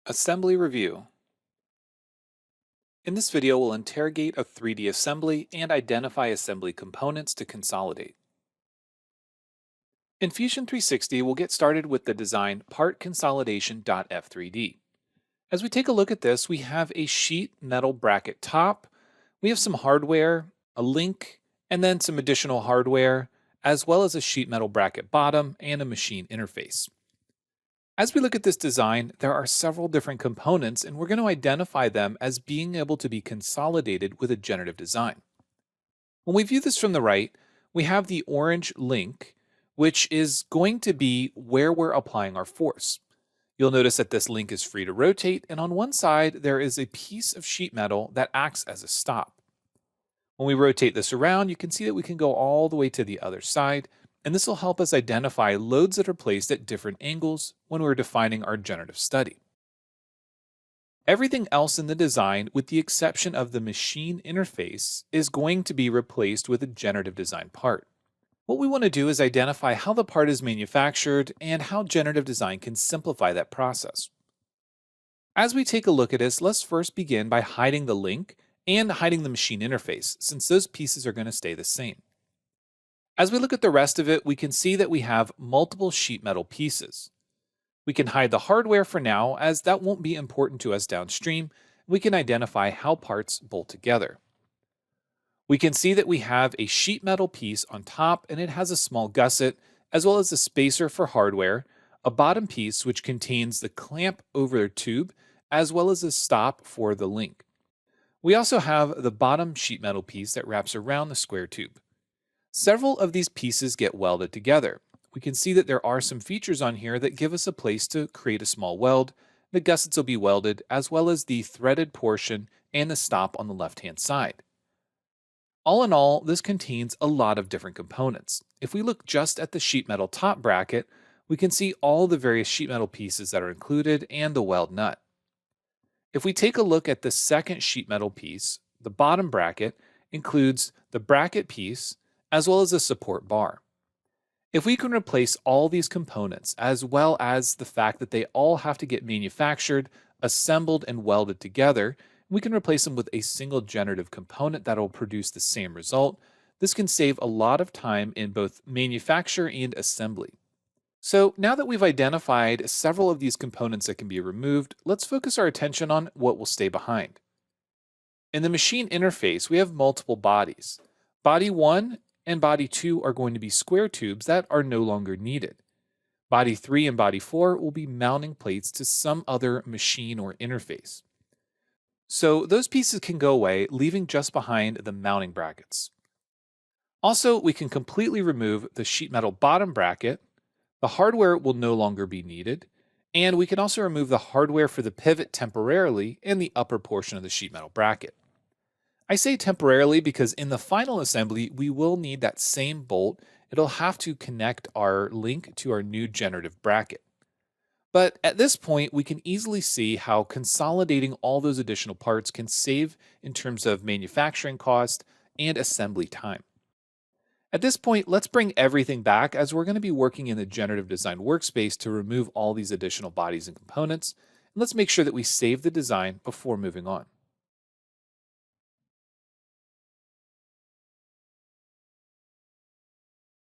Assembly Review. In this video, we'll interrogate a 3D assembly and identify assembly components to consolidate. In Fusion 360, we'll get started with the design part consolidation.f3d. As we take a look at this, we have a sheet metal bracket top, we have some hardware, a link, and then some additional hardware, as well as a sheet metal bracket bottom and a machine interface. As we look at this design, there are several different components, and we're going to identify them as being able to be consolidated with a generative design. When we view this from the right, we have the orange link, which is going to be where we're applying our force. You'll notice that this link is free to rotate, and on one side, there is a piece of sheet metal that acts as a stop. When we rotate this around, you can see that we can go all the way to the other side, and this will help us identify loads that are placed at different angles when we're defining our generative study. Everything else in the design, with the exception of the machine interface, is going to be replaced with a generative design part. What we want to do is identify how the part is manufactured and how generative design can simplify that process. As we take a look at this, let's first begin by hiding the link and hiding the machine interface, since those pieces are going to stay the same. As we look at the rest of it, we can see that we have multiple sheet metal pieces. We can hide the hardware for now, as that won't be important to us downstream. We can identify how parts bolt together. We can see that we have a sheet metal piece on top, and it has a small gusset, as well as a spacer for hardware, a bottom piece which contains the clamp over the tube, as well as a stop for the link. We also have the bottom sheet metal piece that wraps around the square tube. Several of these pieces get welded together. We can see that there are some features on here that give us a place to create a small weld. The gussets will be welded, as well as the threaded portion and the stop on the left-hand side. All in all, this contains a lot of different components. If we look just at the sheet metal top bracket, we can see all the various sheet metal pieces that are included and the weld nut. If we take a look at the second sheet metal piece, the bottom bracket includes the bracket piece as well as a support bar. If we can replace all these components, as well as the fact that they all have to get manufactured, assembled, and welded together, we can replace them with a single generative component that will produce the same result. This can save a lot of time in both manufacture and assembly. So now that we've identified several of these components that can be removed, let's focus our attention on what will stay behind. In the machine interface, we have multiple bodies. Body 1 and Body 2 are going to be square tubes that are no longer needed. Body 3 and Body 4 will be mounting plates to some other machine or interface. So those pieces can go away, leaving just behind the mounting brackets. Also, we can completely remove the sheet metal bottom bracket. The hardware will no longer be needed, and we can also remove the hardware for the pivot temporarily in the upper portion of the sheet metal bracket. I say temporarily because in the final assembly, we will need that same bolt. It'll have to connect our link to our new generative bracket. But at this point, we can easily see how consolidating all those additional parts can save in terms of manufacturing cost and assembly time. At this point, let's bring everything back, as we're going to be working in the generative design workspace to remove all these additional bodies and components. And let's make sure that we save the design before moving on.